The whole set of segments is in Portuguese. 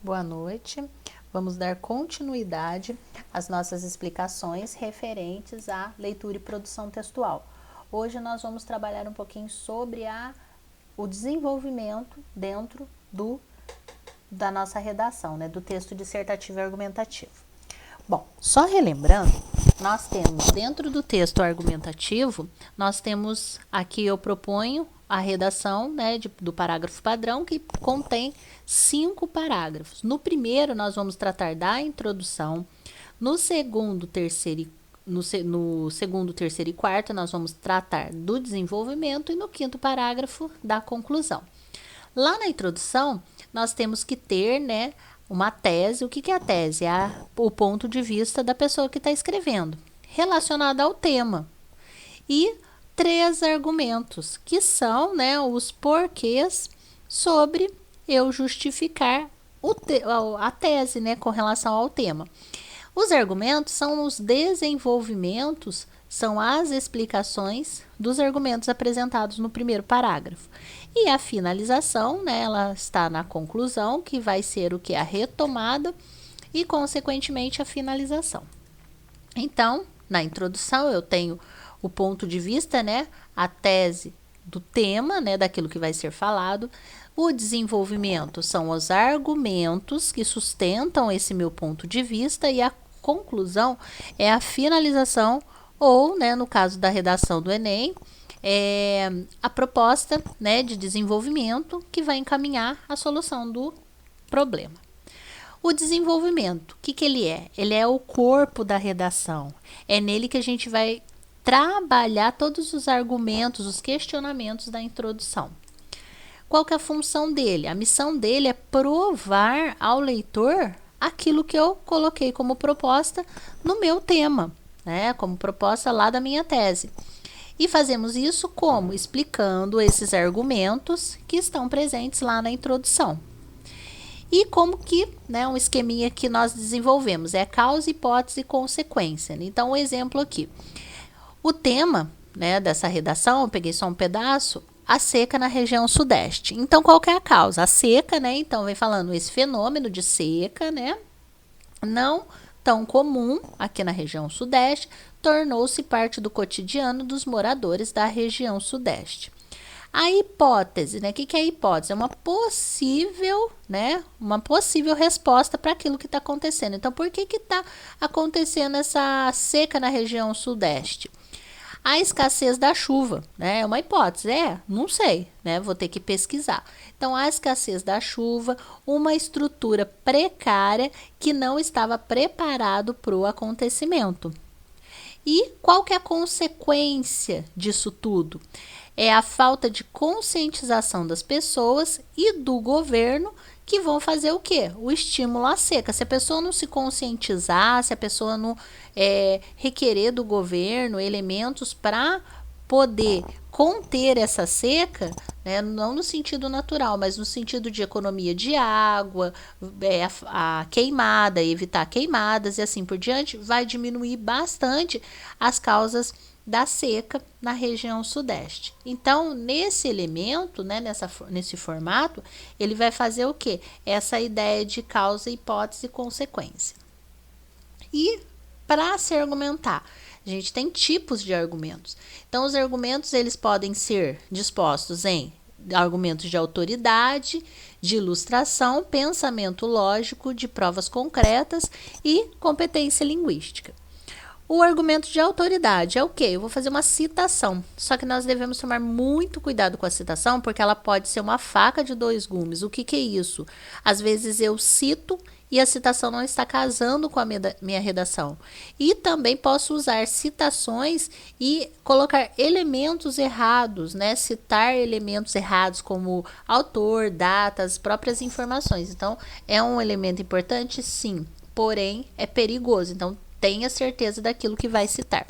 boa noite. Vamos dar continuidade às nossas explicações referentes à leitura e produção textual. Hoje nós vamos trabalhar um pouquinho sobre o desenvolvimento dentro da nossa redação, né, do texto dissertativo e argumentativo. Bom, só relembrando, nós temos dentro do texto argumentativo, nós temos aqui eu proponho a redação, né, do parágrafo padrão, que contém 5 parágrafos. No primeiro nós vamos tratar da introdução, no segundo, terceiro e quarto nós vamos tratar do desenvolvimento e no quinto parágrafo da conclusão. Lá na introdução nós temos que ter, né, uma tese. O que é a tese? É o ponto de vista da pessoa que está escrevendo, relacionado ao tema. E 3 argumentos, que são, né, os porquês sobre eu justificar a tese, né, com relação ao tema. Os argumentos são os desenvolvimentos, são as explicações dos argumentos apresentados no primeiro parágrafo. E a finalização, né, ela está na conclusão, que vai ser o que? A retomada e, consequentemente, a finalização. Então, na introdução, eu tenho o ponto de vista, né, a tese do tema, né, daquilo que vai ser falado. O desenvolvimento são os argumentos que sustentam esse meu ponto de vista e a conclusão é a finalização ou, né, no caso da redação do Enem, a proposta, né, de desenvolvimento que vai encaminhar a solução do problema. O desenvolvimento, o que ele é? Ele é o corpo da redação. É nele que a gente vai trabalhar todos os argumentos, os questionamentos da introdução. Qual que é a função dele? A missão dele é provar ao leitor aquilo que eu coloquei como proposta no meu tema, né? Como proposta lá da minha tese. E fazemos isso como? Explicando esses argumentos que estão presentes lá na introdução. E como que, né, um esqueminha que nós desenvolvemos, é causa, hipótese e consequência. Então, um exemplo aqui. O tema, né, dessa redação, eu peguei só um pedaço, a seca na região sudeste. Então, qual que é a causa? A seca, né, então vem falando esse fenômeno de seca, né, não tão comum aqui na região sudeste, tornou-se parte do cotidiano dos moradores da região sudeste. A hipótese, né? O que é a hipótese? É uma possível, né? Uma possível resposta para aquilo que está acontecendo. Então, por que está acontecendo essa seca na região sudeste? A escassez da chuva, né? É uma hipótese, não sei, né? Vou ter que pesquisar. Então, a escassez da chuva, uma estrutura precária que não estava preparado para o acontecimento. E qual que é a consequência disso tudo? É a falta de conscientização das pessoas e do governo que vão fazer o quê? O estímulo à seca. Se a pessoa não se conscientizar, se a pessoa não requerer do governo elementos para poder conter essa seca, né, não no sentido natural, mas no sentido de economia de água, a queimada, evitar queimadas e assim por diante, vai diminuir bastante as causas da seca na região sudeste. Então, nesse elemento, né, nesse formato, ele vai fazer o quê? Essa ideia de causa, hipótese e consequência. E para se argumentar, a gente tem tipos de argumentos. Então, os argumentos eles podem ser dispostos em argumentos de autoridade, de ilustração, pensamento lógico, de provas concretas e competência linguística. O argumento de autoridade é o quê? Eu vou fazer uma citação, só que nós devemos tomar muito cuidado com a citação, porque ela pode ser uma faca de 2 gumes. O que é isso? Às vezes eu cito e a citação não está casando com a minha redação. E também posso usar citações e colocar elementos errados, né? Citar elementos errados como autor, datas, próprias informações. Então, é um elemento importante? Sim, porém é perigoso. Então, tenha certeza daquilo que vai citar.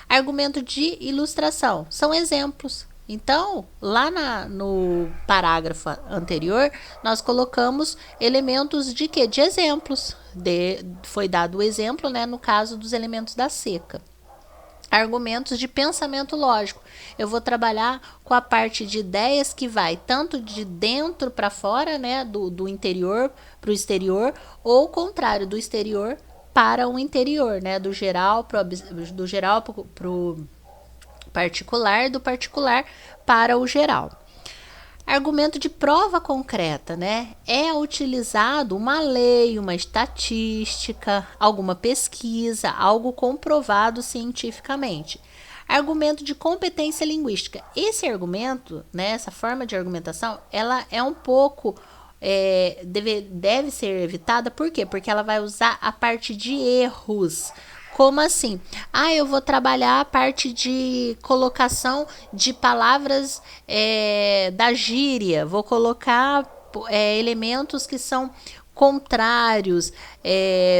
Argumento de ilustração são exemplos. Então, lá no parágrafo anterior, nós colocamos elementos de quê? De exemplos. Foi dado o exemplo, né, no caso dos elementos da seca. argumentos de pensamento lógico. Eu vou trabalhar com a parte de ideias que vai tanto de dentro para fora, né, do interior para o exterior, ou o contrário, do exterior para o interior, né, do geral para o particular, do particular para o geral. Argumento de prova concreta, né? É utilizado uma lei, uma estatística, alguma pesquisa, algo comprovado cientificamente. Argumento de competência linguística. Esse argumento, né, essa forma de argumentação, ela é um pouco deve ser evitada. Por quê? Porque ela vai usar a parte de erros. Como assim? Eu vou trabalhar a parte de colocação de palavras da gíria, vou colocar elementos que são contrários,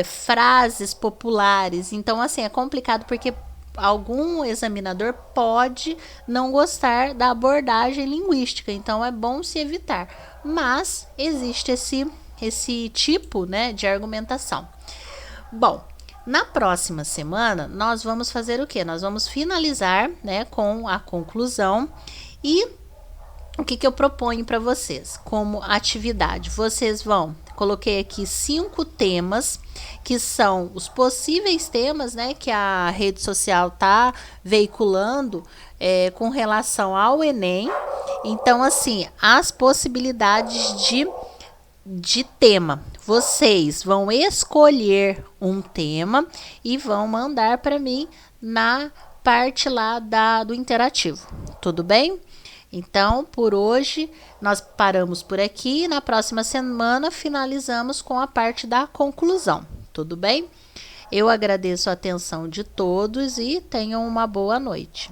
frases populares. Então, assim, é complicado porque algum examinador pode não gostar da abordagem linguística, então é bom se evitar. Mas existe esse tipo, né, de argumentação. Bom, na próxima semana, nós vamos fazer o quê? Nós vamos finalizar, né, com a conclusão. E o que eu proponho para vocês como atividade? Vocês coloquei aqui 5 temas, que são os possíveis temas, né, que a rede social está veiculando com relação ao Enem. Então, assim, as possibilidades de tema. Vocês vão escolher um tema e vão mandar para mim na parte lá do interativo. Tudo bem? Então, por hoje, nós paramos por aqui. Na próxima semana, finalizamos com a parte da conclusão. Tudo bem? Eu agradeço a atenção de todos e tenham uma boa noite.